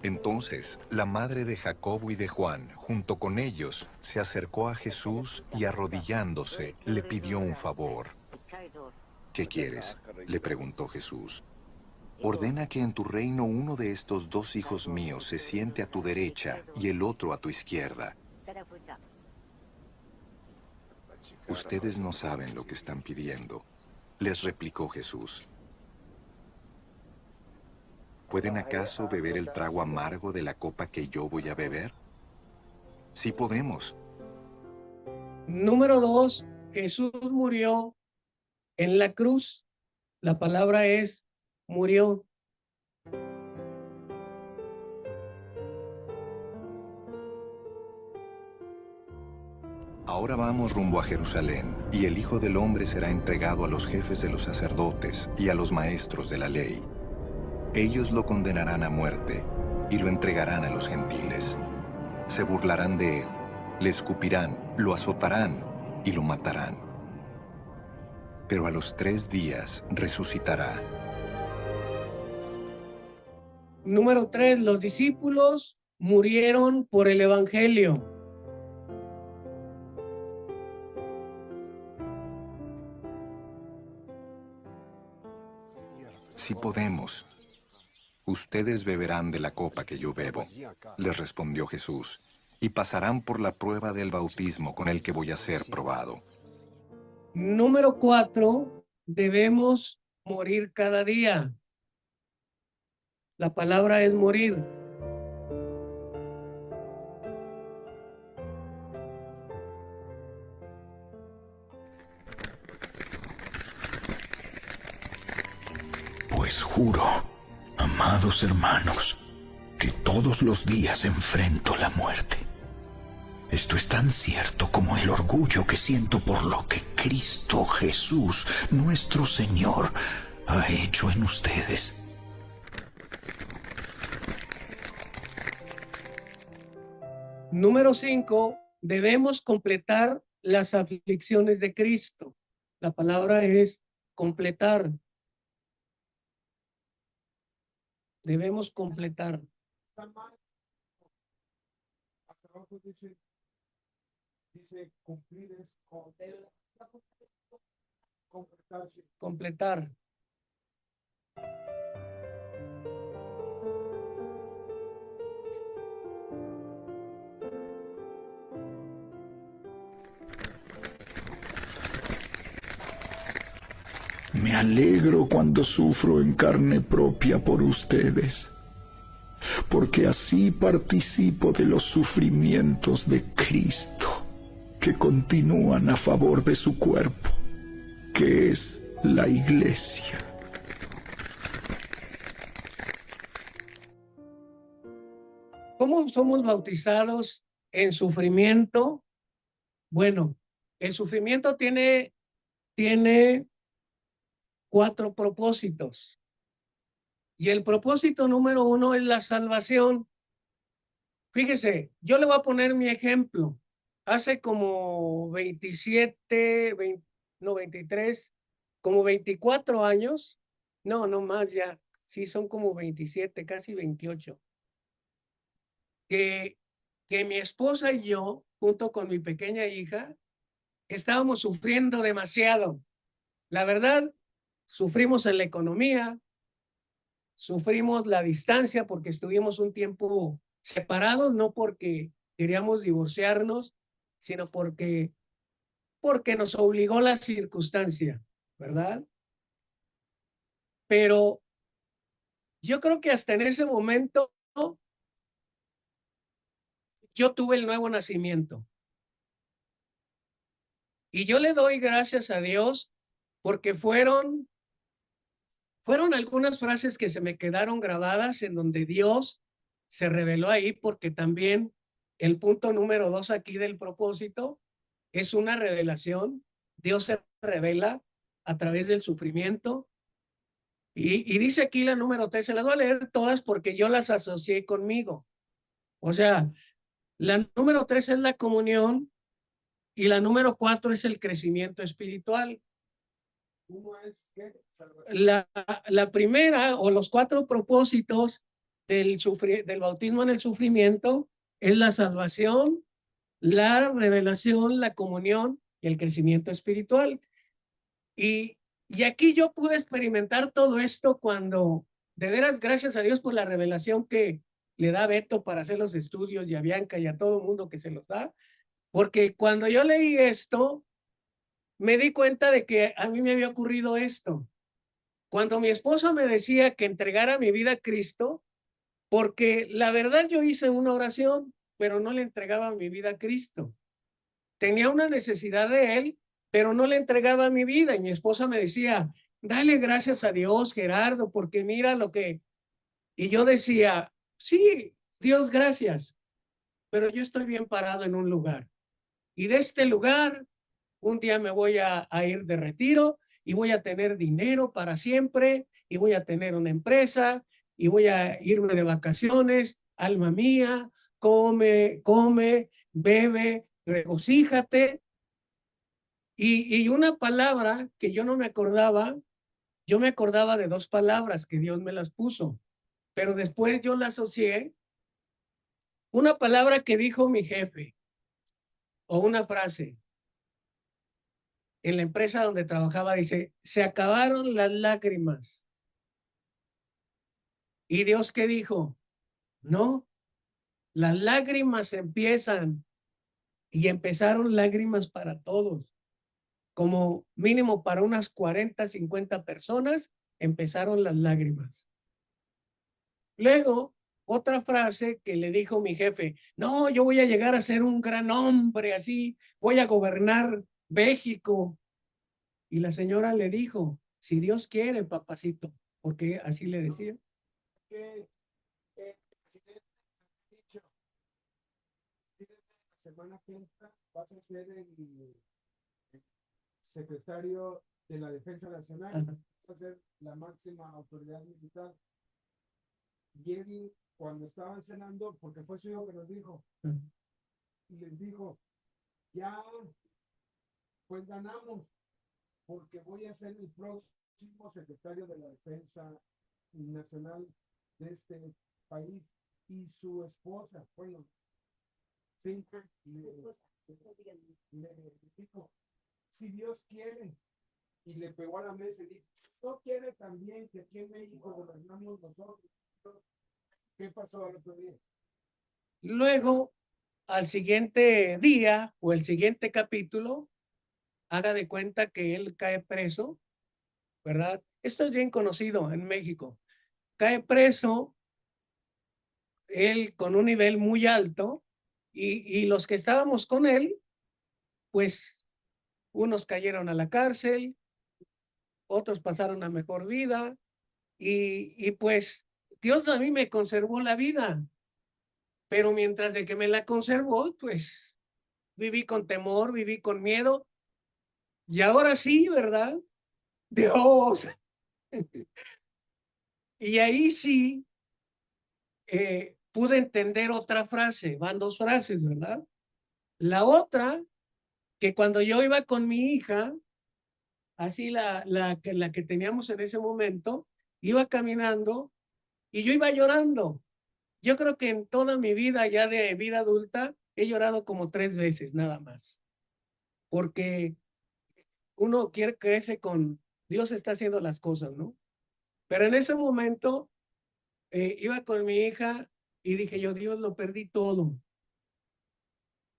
Entonces, la madre de Jacobo y de Juan, junto con ellos, se acercó a Jesús y arrodillándose, le pidió un favor. ¿Qué quieres?, le preguntó Jesús. Ordena que en tu reino uno de estos dos hijos míos se siente a tu derecha y el otro a tu izquierda. Ustedes no saben lo que están pidiendo, les replicó Jesús. ¿Pueden acaso beber el trago amargo de la copa que yo voy a beber? Sí podemos. Número 2 Jesús murió en la cruz. La palabra es murió. Ahora vamos rumbo a Jerusalén, y el Hijo del Hombre será entregado a los jefes de los sacerdotes y a los maestros de la ley. Ellos lo condenarán a muerte y lo entregarán a los gentiles. Se burlarán de él, le escupirán, lo azotarán y lo matarán. Pero a los 3 días resucitará. Número 3, los discípulos murieron por el evangelio. Si podemos. Ustedes beberán de la copa que yo bebo, les respondió Jesús, y pasarán por la prueba del bautismo con el que voy a ser probado. Número 4, debemos morir cada día. La palabra es morir. Pues juro, amados hermanos, que todos los días enfrento la muerte. Esto es tan cierto como el orgullo que siento por lo que Cristo Jesús, nuestro Señor, ha hecho en ustedes. Número 5, debemos completar las aflicciones de Cristo. La palabra es completar. Debemos completar. Dice cumplir es Completar. Me alegro cuando sufro en carne propia por ustedes, porque así participo de los sufrimientos de Cristo, que continúan a favor de su cuerpo, que es la Iglesia. ¿Cómo somos bautizados en sufrimiento? Bueno, el sufrimiento tiene 4 propósitos. Y el propósito número 1 es la salvación. Fíjese, yo le voy a poner mi ejemplo. Hace como 23, como 24 años. No más ya. Sí, son como 27, casi 28. Que mi esposa y yo, junto con mi pequeña hija, estábamos sufriendo demasiado. La verdad, sufrimos en la economía, sufrimos la distancia porque estuvimos un tiempo separados, no porque queríamos divorciarnos, sino porque nos obligó la circunstancia, ¿verdad? Pero yo creo que hasta en ese momento yo tuve el nuevo nacimiento. Y yo le doy gracias a Dios porque fueron algunas frases que se me quedaron grabadas en donde Dios se reveló ahí, porque también el punto número 2 aquí del propósito es una revelación. Dios se revela a través del sufrimiento. Y dice aquí la número 3, se las voy a leer todas porque yo las asocié conmigo. O sea, la número 3 es la comunión y la número 4 es el crecimiento espiritual. La primera o los 4 propósitos del bautismo en el sufrimiento es la salvación, la revelación, la comunión y el crecimiento espiritual. Y aquí yo pude experimentar todo esto cuando, de veras, gracias a Dios por la revelación que le da a Beto para hacer los estudios y a Bianca y a todo el mundo que se los da, porque cuando yo leí esto, me di cuenta de que a mí me había ocurrido esto. Cuando mi esposa me decía que entregara mi vida a Cristo, porque la verdad yo hice una oración, pero no le entregaba mi vida a Cristo. Tenía una necesidad de Él, pero no le entregaba mi vida. Y mi esposa me decía, dale gracias a Dios, Gerardo, porque mira lo que... Y yo decía, sí, Dios, gracias, pero yo estoy bien parado en un lugar. Y de este lugar, un día me voy a ir de retiro y voy a tener dinero para siempre y voy a tener una empresa y voy a irme de vacaciones. Alma mía, come, bebe, regocíjate. Y una palabra que yo no me acordaba, yo me acordaba de dos palabras que Dios me las puso, pero después yo la asocié. Una palabra que dijo mi jefe o una frase en la empresa donde trabajaba, dice, se acabaron las lágrimas. ¿Y Dios qué dijo? No, las lágrimas empiezan, y empezaron lágrimas para todos. Como mínimo para unas 40, 50 personas empezaron las lágrimas. Luego, otra frase que le dijo mi jefe, no, yo voy a llegar a ser un gran hombre, así, voy a gobernar México. Y la señora le dijo, si Dios quiere, papacito, porque así le decía. Que el presidente ha dicho, la semana que entra vas a ser el secretario de la Defensa Nacional, vas a ser la máxima autoridad militar. Y él, cuando estaban cenando, porque fue su hijo que nos dijo, y les dijo, ya, pues ganamos, porque voy a ser el próximo secretario de la Defensa Nacional de este país. Y su esposa, bueno, siempre le dijo, si Dios quiere, y le pegó a la mesa y dijo, no quiere también que aquí en México gobernamos nosotros. ¿Qué pasó al otro día? Luego, al siguiente día o el siguiente capítulo, haga de cuenta que él cae preso, ¿verdad? Esto es bien conocido en México. Cae preso, él con un nivel muy alto, y los que estábamos con él, pues unos cayeron a la cárcel, otros pasaron a mejor vida, y pues Dios a mí me conservó la vida, pero mientras de que me la conservó, pues viví con temor, viví con miedo, y ahora sí, ¿verdad? Dios. Y ahí sí pude entender otra frase, van dos frases, ¿verdad? La otra, que cuando yo iba con mi hija, así la que teníamos en ese momento, iba caminando y yo iba llorando. Yo creo que en toda mi vida, ya de vida adulta, he llorado como 3 veces, nada más. Porque uno crece con Dios está haciendo las cosas, ¿no? Pero en ese momento iba con mi hija y dije yo, Dios, lo perdí todo.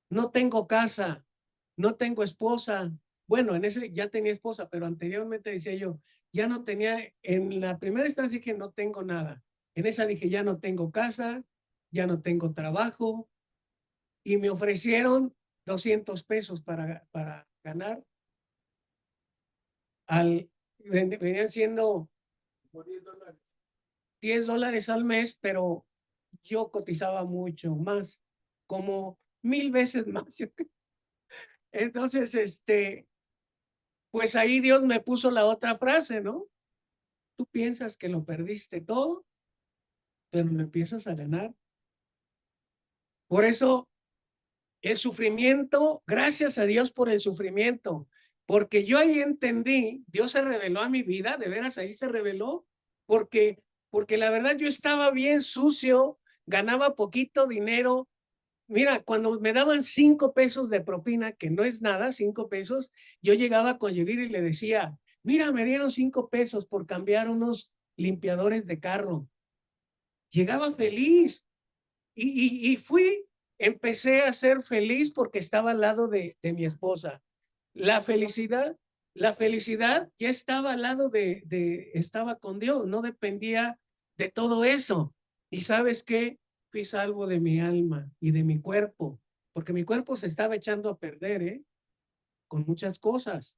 No tengo casa, no tengo esposa. Bueno, en ese ya tenía esposa, pero anteriormente decía yo, ya no tenía, en la primera instancia dije, no tengo nada. En esa dije, ya no tengo casa, ya no tengo trabajo. Y me ofrecieron 200 pesos para ganar. Venían siendo $10 al mes, pero yo cotizaba mucho más, como 1000 veces más. Entonces, pues ahí Dios me puso la otra frase, ¿no? Tú piensas que lo perdiste todo, pero lo empiezas a ganar. Por eso, el sufrimiento, gracias a Dios por el sufrimiento, porque yo ahí entendí, Dios se reveló a mi vida, de veras ahí se reveló, porque la verdad yo estaba bien sucio, ganaba poquito dinero. Mira, cuando me daban 5 pesos de propina, que no es nada, 5 pesos, yo llegaba con Yevir y le decía, mira, me dieron 5 pesos por cambiar unos limpiadores de carro. Llegaba feliz y empecé a ser feliz porque estaba al lado de mi esposa. La felicidad ya estaba al lado estaba con Dios, no dependía de todo eso. ¿Y sabes qué? Fui salvo de mi alma y de mi cuerpo, porque mi cuerpo se estaba echando a perder, ¿eh? con muchas cosas.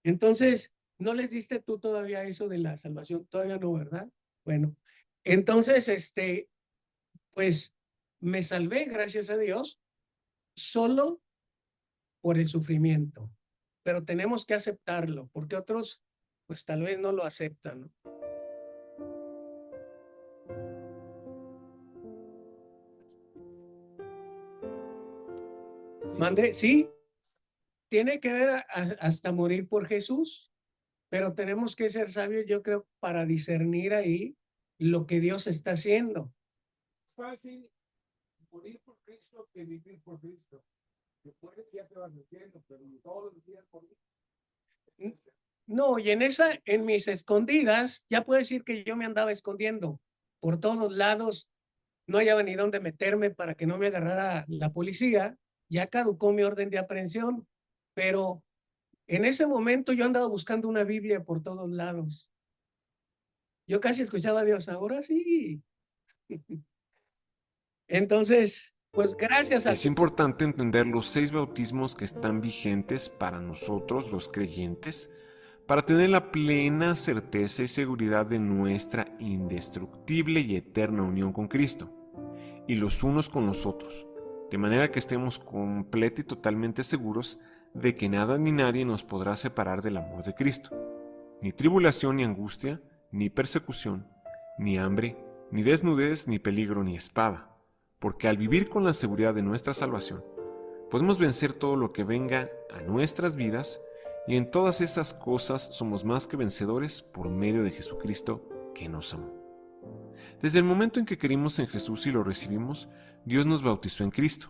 Entonces, ¿no les diste tú todavía eso de la salvación? Todavía no, ¿verdad? Bueno, entonces, pues me salvé, gracias a Dios, solo por el sufrimiento. Pero tenemos que aceptarlo, porque otros, pues tal vez no lo aceptan, ¿no? Mande, sí, tiene que ver hasta morir por Jesús, pero tenemos que ser sabios, yo creo, para discernir ahí lo que Dios está haciendo. Es fácil morir por Cristo que vivir por Cristo. Después ya te vas haciendo, pero todos los días por Cristo. No, y en mis escondidas, ya puedo decir que yo me andaba escondiendo por todos lados, no hallaba ni dónde meterme para que no me agarrara la policía. Ya caducó mi orden de aprehensión, pero en ese momento yo andaba buscando una Biblia por todos lados. Yo casi escuchaba a Dios, ahora sí. Entonces, pues gracias a... Es importante entender los 6 bautismos que están vigentes para nosotros, los creyentes, para tener la plena certeza y seguridad de nuestra indestructible y eterna unión con Cristo, y los unos con los otros, de manera que estemos completa y totalmente seguros de que nada ni nadie nos podrá separar del amor de Cristo. Ni tribulación ni angustia, ni persecución, ni hambre, ni desnudez, ni peligro, ni espada, porque al vivir con la seguridad de nuestra salvación, podemos vencer todo lo que venga a nuestras vidas, y en todas estas cosas somos más que vencedores por medio de Jesucristo que nos amó. Desde el momento en que creímos en Jesús y lo recibimos, Dios nos bautizó en Cristo.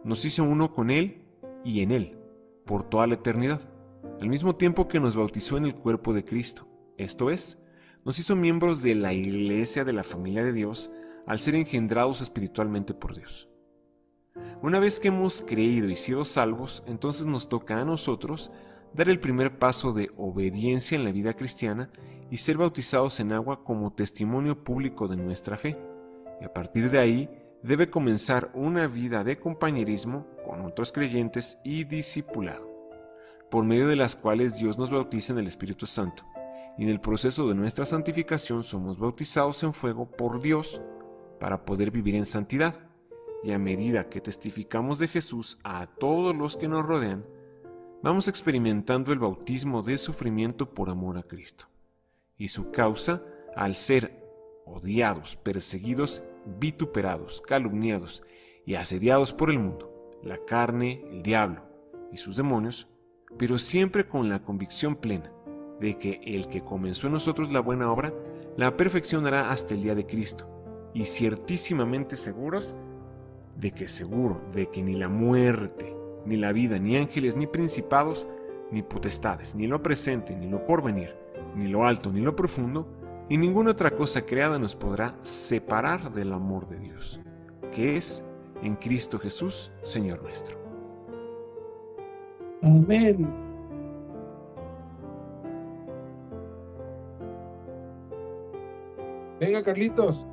Nos hizo uno con Él y en Él, por toda la eternidad, al mismo tiempo que nos bautizó en el cuerpo de Cristo. Esto es, nos hizo miembros de la iglesia de la familia de Dios al ser engendrados espiritualmente por Dios. Una vez que hemos creído y sido salvos, entonces nos toca a nosotros dar el primer paso de obediencia en la vida cristiana y ser bautizados en agua como testimonio público de nuestra fe. Y a partir de ahí debe comenzar una vida de compañerismo con otros creyentes y discipulado, por medio de las cuales Dios nos bautiza en el Espíritu Santo, y en el proceso de nuestra santificación somos bautizados en fuego por Dios para poder vivir en santidad, y a medida que testificamos de Jesús a todos los que nos rodean, vamos experimentando el bautismo de sufrimiento por amor a Cristo, y su causa al ser odiados, perseguidos, vituperados, calumniados y asediados por el mundo, la carne, el diablo y sus demonios, pero siempre con la convicción plena de que el que comenzó en nosotros la buena obra, la perfeccionará hasta el día de Cristo, y ciertísimamente seguros de que ni la muerte, ni la vida, ni ángeles, ni principados, ni potestades, ni lo presente, ni lo porvenir, ni lo alto, ni lo profundo, y ninguna otra cosa creada nos podrá separar del amor de Dios, que es en Cristo Jesús, Señor nuestro. Amén. Venga, Carlitos.